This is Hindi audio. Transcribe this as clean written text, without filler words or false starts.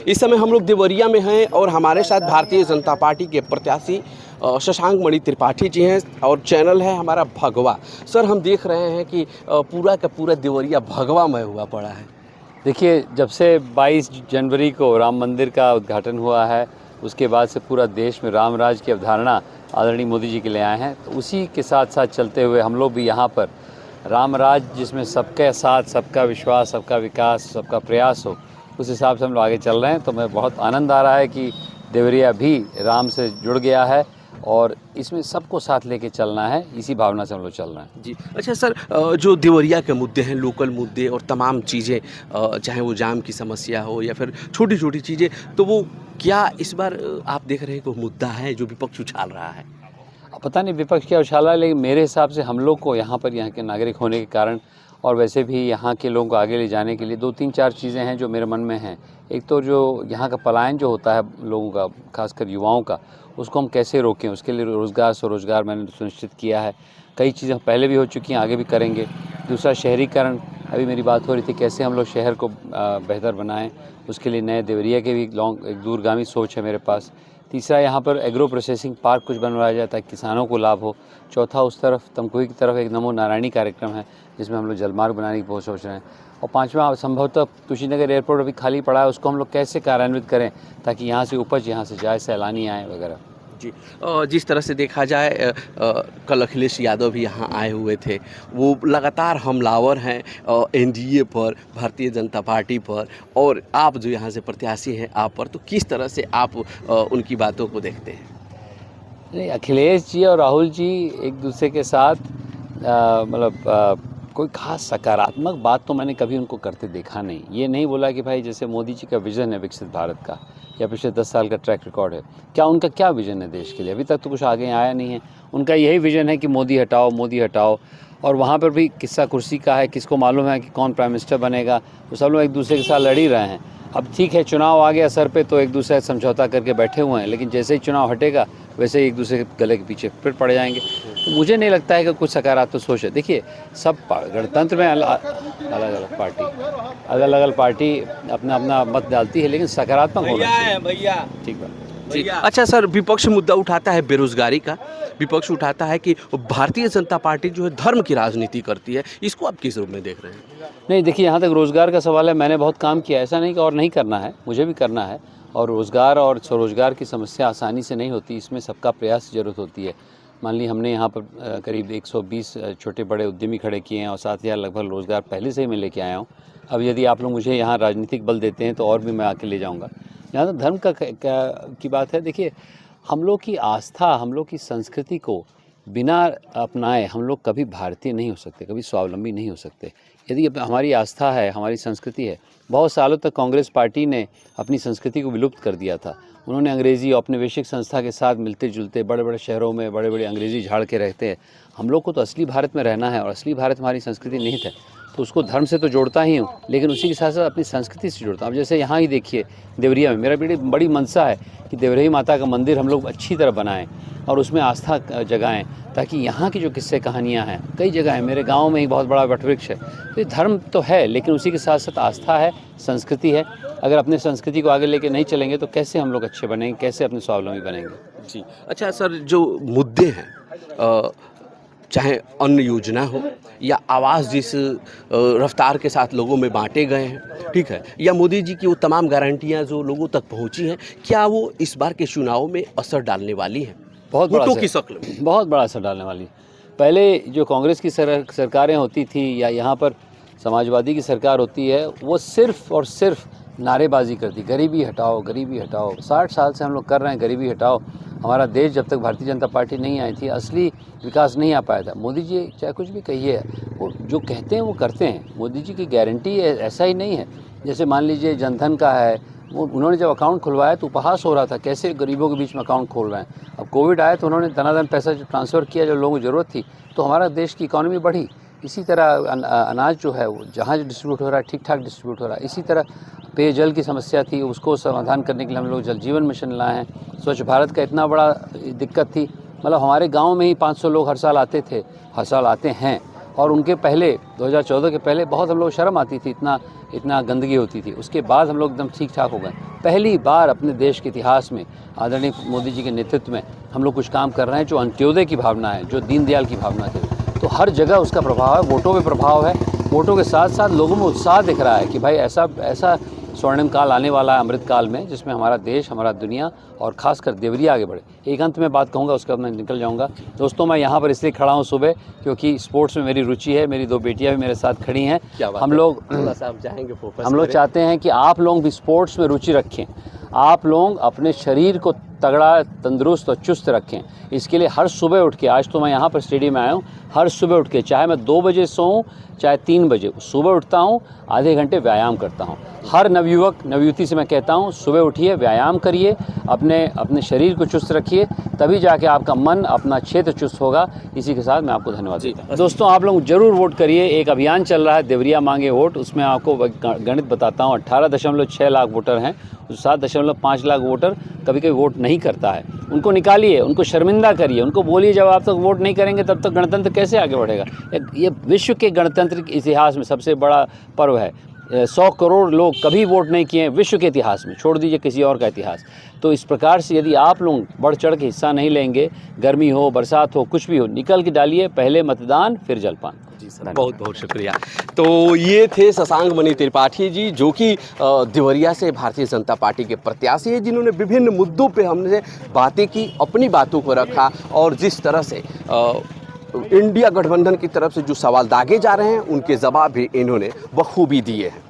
इस समय हम लोग देवरिया में हैं और हमारे साथ भारतीय जनता पार्टी के प्रत्याशी शशांक मणि त्रिपाठी जी हैं और चैनल है हमारा भगवा। सर, हम देख रहे हैं कि पूरा का पूरा देवरिया भगवामय हुआ पड़ा है। देखिए, जब से 22 जनवरी को राम मंदिर का उद्घाटन हुआ है, उसके बाद से पूरा देश में राम राज की अवधारणा आदरणीय मोदी जी के ले आए हैं। तो उसी के साथ साथ चलते हुए हम लोग भी यहाँ पर राम राज, जिसमें सबके साथ सबका विश्वास, सबका विकास, सबका प्रयास हो, उस हिसाब से हम लोग आगे चल रहे हैं। तो मैं बहुत आनंद आ रहा है कि देवरिया भी राम से जुड़ गया है और इसमें सबको साथ लेके चलना है, इसी भावना से हम लोग चल रहे हैं। जी, अच्छा सर, जो देवरिया के मुद्दे हैं, लोकल मुद्दे और तमाम चीज़ें, चाहे वो जाम की समस्या हो या फिर छोटी छोटी चीज़ें, तो वो क्या इस बार आप देख रहे हैं कोई मुद्दा है जो विपक्ष उछाल रहा है? पता नहीं विपक्ष क्या उछाला है, लेकिन मेरे हिसाब से हम लोग को यहाँ पर यहाँ के नागरिक होने के कारण और वैसे भी यहाँ के लोगों को आगे ले जाने के लिए 2-3-4 चीज़ें हैं जो मेरे मन में हैं। एक तो जो यहाँ का पलायन जो होता है लोगों का, खासकर युवाओं का, उसको हम कैसे रोकें, उसके लिए स्वरोजगार मैंने सुनिश्चित किया है। कई चीज़ें पहले भी हो चुकी हैं, आगे भी करेंगे। दूसरा, शहरीकरण, अभी मेरी बात हो रही थी कैसे हम लोग शहर को बेहतर बनाएं, उसके लिए नए देवरिया के भी एक दूरगामी सोच है मेरे पास। तीसरा, यहाँ पर एग्रो प्रोसेसिंग पार्क कुछ बनवाया जाए ताकि किसानों को लाभ हो। चौथा, उस तरफ तमकुही की तरफ एक नमो नारायणी कार्यक्रम है जिसमें हम लोग जलमार्ग बनाने की बहुत सोच रहे हैं। और पाँचवा, संभवतः तुशीनगर एयरपोर्ट अभी खाली पड़ा है, उसको हम लोग कैसे कार्यान्वित करें ताकि यहाँ से उपज यहाँ से जाए, सैलानी आए वगैरह। जी, जिस तरह से देखा जाए, कल अखिलेश यादव भी यहाँ आए हुए थे। वो लगातार हमलावर हैं एनडीए पर, भारतीय जनता पार्टी पर, और आप जो यहाँ से प्रत्याशी हैं आप पर, तो किस तरह से आप उनकी बातों को देखते हैं? नहीं, अखिलेश जी और राहुल जी एक दूसरे के साथ कोई खास सकारात्मक बात तो मैंने कभी उनको करते देखा नहीं। ये नहीं बोला कि भाई जैसे मोदी जी का विज़न है विकसित भारत का या पिछले 10 साल का ट्रैक रिकॉर्ड है, क्या उनका क्या विज़न है देश के लिए, अभी तक तो कुछ आगे आया नहीं है। उनका यही विज़न है कि मोदी हटाओ, मोदी हटाओ। और वहाँ पर भी किस्सा कुर्सी का है, किसको मालूम है कि कौन प्राइम मिनिस्टर बनेगा, तो सब लोग एक दूसरे के साथ लड़ ही रहे हैं। अब ठीक है, चुनाव आ गया सर पे तो एक दूसरे से समझौता करके बैठे हुए हैं, लेकिन जैसे ही चुनाव हटेगा वैसे ही एक दूसरे के गले के पीछे फिर पड़ जाएंगे। तो मुझे नहीं लगता है कि कुछ सकारात्मक सोच है। देखिए, सब गणतंत्र में अलग अलग पार्टी अपना अपना मत डालती है, लेकिन सकारात्मक होना चाहिए। भैया, ठीक है जी। अच्छा सर, विपक्ष मुद्दा उठाता है बेरोजगारी का, विपक्ष उठाता है कि भारतीय जनता पार्टी जो है धर्म की राजनीति करती है, इसको आप किस रूप में देख रहे हैं? नहीं, देखिए, यहाँ तक रोज़गार का सवाल है, मैंने बहुत काम किया, ऐसा नहीं कि और नहीं करना है, मुझे भी करना है। और रोज़गार और स्वरोजगार की समस्या आसानी से नहीं होती, इसमें सबका प्रयास की ज़रूरत होती है। मान ली हमने यहाँ पर करीब 120 छोटे बड़े उद्यमी खड़े किए हैं और 7,000 लगभग रोज़गार पहले से ही मैं लेके आया हूँ। अब यदि आप लोग मुझे यहाँ राजनीतिक बल देते हैं तो और भी मैं आके ले जाऊँगा। यहाँ तक धर्म की बात है, देखिए, हम लोग की आस्था, हम लोग की संस्कृति को बिना अपनाए हम लोग कभी भारतीय नहीं हो सकते, कभी स्वावलंबी नहीं हो सकते। यदि हमारी आस्था है, हमारी संस्कृति है, बहुत सालों तक कांग्रेस पार्टी ने अपनी संस्कृति को विलुप्त कर दिया था। उन्होंने अंग्रेज़ी औपनिवेशिक संस्था के साथ मिलते जुलते बड़े बड़े शहरों में बड़े बड़े अंग्रेज़ी झाड़ के रहते हैं। हम लोग को तो असली भारत में रहना है और असली भारत हमारी संस्कृति निहित है, तो उसको धर्म से तो जोड़ता ही हूँ, लेकिन उसी के साथ साथ अपनी संस्कृति से जोड़ता हूँ। अब जैसे यहाँ ही देखिए, देवरिया में मेरा बड़ी मनसा है कि देवरिया माता का मंदिर हम लोग अच्छी तरह बनाएं और उसमें आस्था जगाएं, ताकि यहाँ की जो किस्से कहानियाँ हैं, कई जगह है, मेरे गांव में ही बहुत बड़ा वटवृक्ष है। तो ये धर्म तो है, लेकिन उसी के साथ साथ आस्था है, संस्कृति है। अगर अपने संस्कृति को आगे लेके नहीं चलेंगे तो कैसे हम लोग अच्छे बनेंगे, कैसे अपने स्वावलंबी बनेंगे। जी, अच्छा सर, जो मुद्दे हैं, चाहे अन्न योजना हो या आवास जिस रफ्तार के साथ लोगों में बांटे गए हैं, ठीक है, या मोदी जी की वो तमाम गारंटियां जो लोगों तक पहुंची हैं, क्या वो इस बार के चुनाव में असर डालने वाली हैं? बहुत बड़ा असर डालने वाली। पहले जो कांग्रेस की सरकारें होती थी या यहाँ पर समाजवादी की सरकार होती है, वो सिर्फ़ और सिर्फ नारेबाजी करती, गरीबी हटाओ, गरीबी हटाओ। 60 साल से हम लोग कर रहे हैं गरीबी हटाओ। हमारा देश जब तक भारतीय जनता पार्टी नहीं आई थी, असली विकास नहीं आ पाया था। मोदी जी चाहे कुछ भी कहिए, वो जो कहते हैं वो करते हैं। मोदी जी की गारंटी ऐसा ही नहीं है। जैसे मान लीजिए जनधन का है, वो उन्होंने जब अकाउंट खुलवाया तो उपहास हो रहा था, कैसे गरीबों के बीच में अकाउंट खोल रहे हैं। अब कोविड आया तो उन्होंने धनाधन पैसा जो ट्रांसफ़र किया, जो लोगों को ज़रूरत थी, तो हमारा देश की इकॉनमी बढ़ी। इसी तरह अनाज जो है वो जहाँ डिस्ट्रीब्यूट हो रहा है, ठीक ठाक डिस्ट्रीब्यूट हो रहा है। इसी तरह पेयजल की समस्या थी, उसको समाधान करने के लिए हम लोग जल जीवन मिशन लाए हैं। स्वच्छ भारत का इतना बड़ा दिक्कत थी, मतलब हमारे गांव में ही 500 लोग हर साल आते थे, हर साल आते हैं, और उनके पहले 2014 के पहले बहुत हम लोग शर्म आती थी, इतना गंदगी होती थी। उसके बाद हम लोग एकदम ठीक ठाक हो गए। पहली बार अपने देश के इतिहास में आदरणीय मोदी जी के नेतृत्व में हम लोग कुछ काम कर रहे हैं जो अंत्योदय की भावना है, जो दीनदयाल की भावना थी। तो हर जगह उसका प्रभाव है, वोटों पे प्रभाव है। वोटों के साथ साथ लोगों में उत्साह दिख रहा है कि भाई ऐसा स्वर्णिम काल आने वाला है अमृत काल में, जिसमें हमारा देश, हमारा दुनिया और ख़ासकर देवरिया आगे बढ़े। एक अंत में बात कहूँगा, उसके बाद मैं निकल जाऊँगा। दोस्तों, मैं यहाँ पर इसलिए खड़ा हूँ सुबह क्योंकि स्पोर्ट्स में मेरी रुचि है। मेरी 2 बेटियाँ भी मेरे साथ खड़ी हैं। हम लोग चाहते हैं कि आप लोग भी स्पोर्ट्स में रुचि रखें। आप लोग अपने शरीर को तगड़ा, तंदुरुस्त और चुस्त रखें। इसके लिए हर सुबह उठ के, आज तो मैं यहाँ पर स्टेडियम में आया हूँ, हर सुबह उठ के, चाहे मैं 2 बजे सोऊं चाहे 3 बजे, सुबह उठता हूँ, आधे घंटे व्यायाम करता हूँ। हर नवयुवक नवयुवती से मैं कहता हूँ, सुबह उठिए, व्यायाम करिए, अपने शरीर को चुस्त रखिए, तभी जाके आपका मन, अपना क्षेत्र चुस्त होगा। इसी के साथ मैं आपको धन्यवाद देता हूँ। दोस्तों, आप लोग जरूर वोट करिए। एक अभियान चल रहा है, देवरिया मांगे वोट। उसमें आपको गणित बताता हूँ। 18.6 लाख वोटर हैं, 7.5 लाख वोटर कभी कभी वोट नहीं करता है। उनको निकालिए, उनको शर्मिंदा करिए, उनको बोलिए जब आप तक वोट नहीं करेंगे तब तक गणतंत्र कैसे आगे बढ़ेगा। ये विश्व के गणतंत्र के इतिहास में सबसे बड़ा पर्व है। 100 करोड़ लोग कभी वोट नहीं किए विश्व के इतिहास में, छोड़ दीजिए किसी और का इतिहास। तो इस प्रकार से यदि आप लोग बढ़ चढ़ के हिस्सा नहीं लेंगे, गर्मी हो, बरसात हो, कुछ भी हो, निकल के डालिए, पहले मतदान फिर जलपान। जी सर, बहुत बहुत शुक्रिया। तो ये थे शशांक मणि त्रिपाठी जी, जो कि देवरिया से भारतीय जनता पार्टी के प्रत्याशी हैं, जिन्होंने विभिन्न मुद्दों पे हमने बातें की, अपनी बातों को रखा और जिस तरह से इंडिया गठबंधन की तरफ से जो सवाल दागे जा रहे हैं उनके जवाब भी इन्होंने बखूबी दिए हैं।